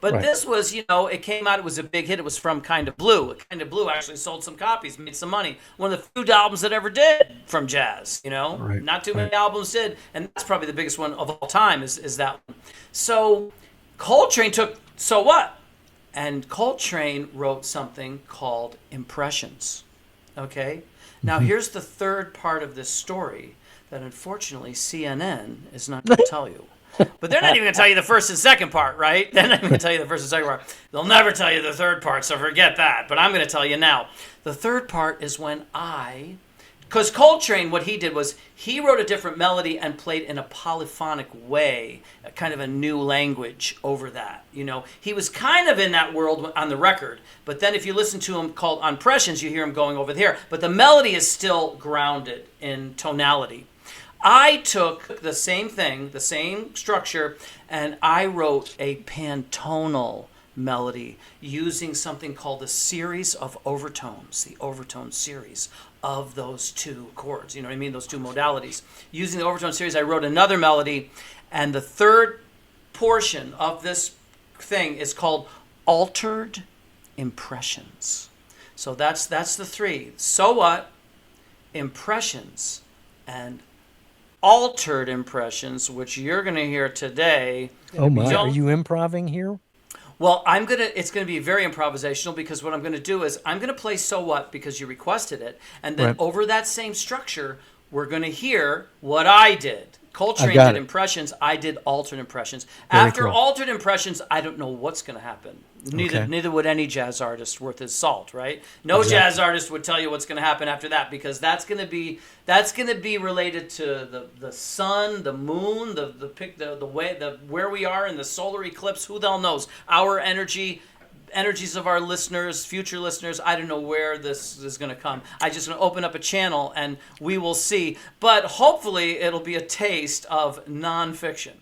But Right. this was, it came out, it was a big hit. It was from Kind of Blue. Kind of Blue actually sold some copies, made some money. One of the few albums that ever did from jazz, Right. Not too Right. many albums did. And that's probably the biggest one of all time is that one. So Coltrane took So What? And Coltrane wrote something called Impressions. Okay? Now, Mhm. here's the third part of this story that unfortunately CNN is not going to tell you. But they're not even going to tell you the first and second part, right? They're not even going to tell you the first and second part. They'll never tell you the third part, so forget that. But I'm going to tell you now. The third part is when because Coltrane, what he did was he wrote a different melody and played in a polyphonic way, a kind of a new language over that. He was kind of in that world on the record, but then if you listen to him called Impressions, you hear him going over there. But the melody is still grounded in tonality. I took the same thing, the same structure, and I wrote a pantonal melody using something called a series of overtones, the overtone series of those two chords. You know what I mean? Those two modalities. Using the overtone series, I wrote another melody, and the third portion of this thing is called Altered Impressions. So that's the three. So What? Impressions, and Altered Impressions, which you're going to hear today. Oh my! Are Don't you improvising here? Well, it's gonna be very improvisational because what I'm gonna do is I'm gonna play So What because you requested it, and then Right. over that same structure, we're gonna hear what I did. I Coltrane got did it. impressions, I did altered impressions. Very After cool. altered impressions, I don't know what's gonna happen. Neither Okay. neither would any jazz artist worth his salt, right? No Exactly. jazz artist would tell you what's gonna happen after that because that's gonna be related to the sun, the moon, the way the where we are in the solar eclipse. Who the hell knows? Our energies of our listeners, future listeners. I don't know where this is going to come. I just going to open up a channel and we will see. But hopefully it'll be a taste of nonfiction.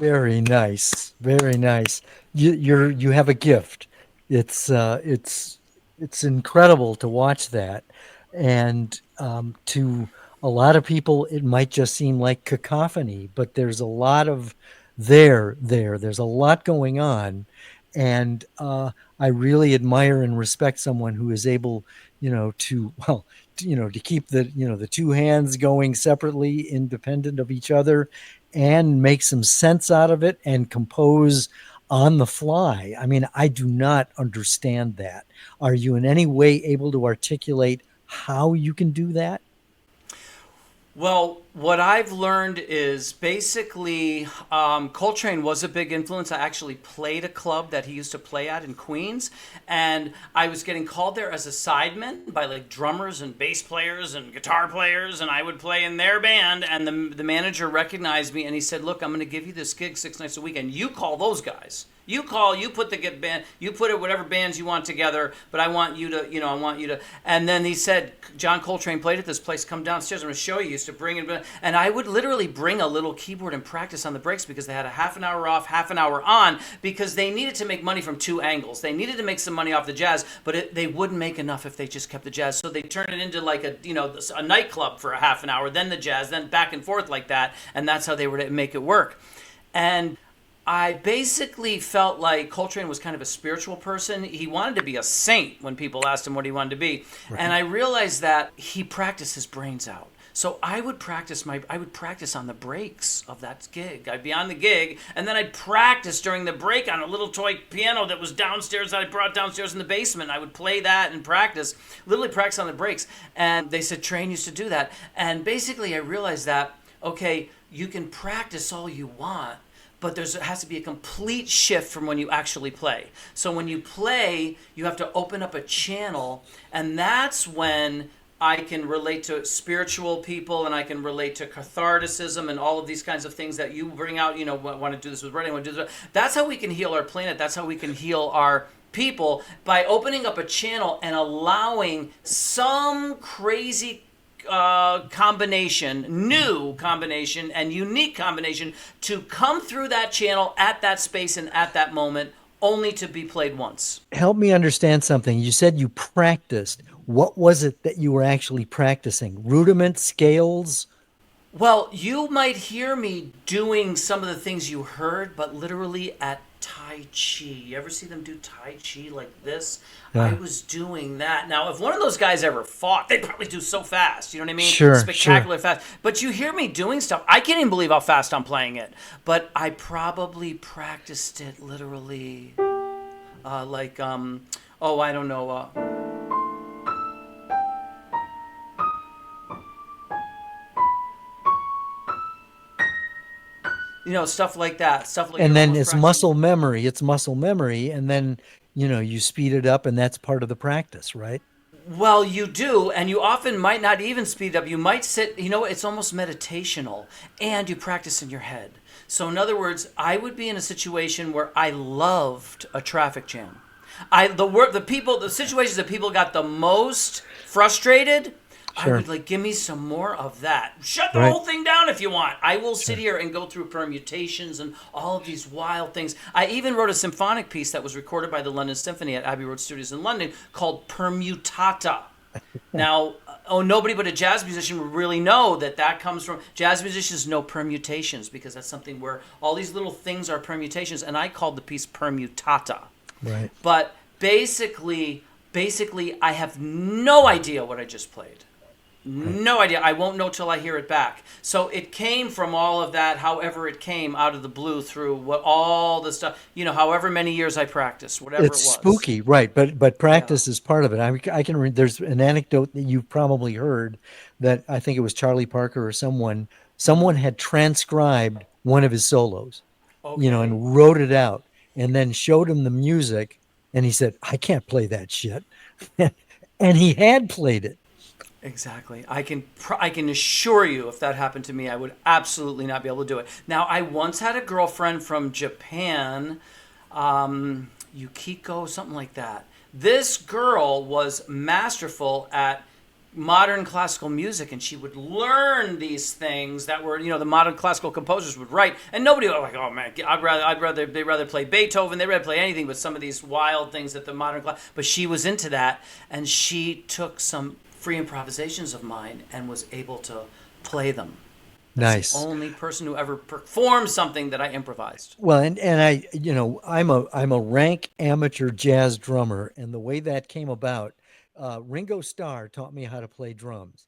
Very nice. Very nice. You have a gift. It's uh it's it's incredible to watch that. And to a lot of people it might just seem like cacophony, but there's a lot of there. There's a lot going on. And I really admire and respect someone who is able, to to keep the two hands going separately, independent of each other, and make some sense out of it and compose on the fly. I mean, I do not understand that. Are you in any way able to articulate how you can do that? Well, what I've learned is basically Coltrane was a big influence. I actually played a club that he used to play at in Queens, and I was getting called there as a sideman by like drummers and bass players and guitar players, and I would play in their band. And the manager recognized me, and he said, "Look, I'm going to give you this gig 6 nights a week, and you call those guys." You call, you put the get band, you put it whatever bands you want together, but I want you to, I want you to. And then he said, John Coltrane played at this place. Come downstairs. I'm going to show you. He used to bring it, and I would literally bring a little keyboard and practice on the breaks because they had a half an hour off, half an hour on, because they needed to make money from two angles. They needed to make some money off the jazz, but they wouldn't make enough if they just kept the jazz. So they turned it into like a nightclub for a half an hour, then the jazz, then back and forth like that, and that's how they would make it work. And I basically felt like Coltrane was kind of a spiritual person. He wanted to be a saint when people asked him what he wanted to be. Right. And I realized that he practiced his brains out. So I would practice on the breaks of that gig. I'd be on the gig, and then I'd practice during the break on a little toy piano that was downstairs that I brought downstairs in the basement. I would play that and literally practice on the breaks. And they said Train used to do that. And basically I realized that, okay, you can practice all you want, but there has to be a complete shift from when you actually play. So when you play, you have to open up a channel, and that's when I can relate to spiritual people, and I can relate to catharticism and all of these kinds of things that you bring out, want to do this with writing, want to do this. That's how we can heal our planet. That's how we can heal our people, by opening up a channel and allowing some crazy new combination and unique combination to come through that channel at that space and at that moment, only to be played once. Help me understand something. You said you practiced. What was it that you were actually practicing? Rudiment, scales? Well, you might hear me doing some of the things you heard, but literally at Tai Chi. You ever see them do Tai Chi like this? Yeah. I was doing that. Now, if one of those guys ever fought, they'd probably do so fast. You know what I mean? Sure, Spectacular sure. fast. But you hear me doing stuff. I can't even believe how fast I'm playing it. But I probably practiced it literally I don't know. Stuff like that. Stuff like And you're then almost it's practicing. muscle memory. It's muscle memory. And then, you speed it up, and that's part of the practice, right? Well, you do, and you often might not even speed up. You might sit, it's almost meditational, and you practice in your head. So in other words, I would be in a situation where I loved a traffic jam. The situations that people got the most frustrated, I Sure. would give me some more of that. Shut the Right. whole thing down if you want. I will sit Sure. here and go through permutations and all of these wild things. I even wrote a symphonic piece that was recorded by the London Symphony at Abbey Road Studios in London called Permutata. Now, nobody but a jazz musician would really know that comes from... Jazz musicians know permutations, because that's something where all these little things are permutations, and I called the piece Permutata. Right. But basically, I have no idea what I just played. No idea. I won't know till I hear it back. So it came from all of that, however it came out of the blue through all the stuff, however many years I practiced, whatever it It's was. spooky, right? But Yeah. practice is part of it. I can read. There's an anecdote that you've probably heard, that I think it was Charlie Parker or someone. Someone had transcribed one of his solos, Okay. and wrote it out, and then showed him the music, and he said, "I can't play that shit," and he had played it. Exactly. I can assure you, if that happened to me, I would absolutely not be able to do it. Now, I once had a girlfriend from Japan, Yukiko, something like that. This girl was masterful at modern classical music, and she would learn these things that were, the modern classical composers would write, and nobody was like, oh man, they'd rather play Beethoven, they'd rather play anything but some of these wild things that the modern but she was into that, and she took some free improvisations of mine and was able to play them. That's Nice. the only person who ever performed something that I improvised. Well, and I, I'm a rank amateur jazz drummer, and the way that came about, Ringo Starr taught me how to play drums.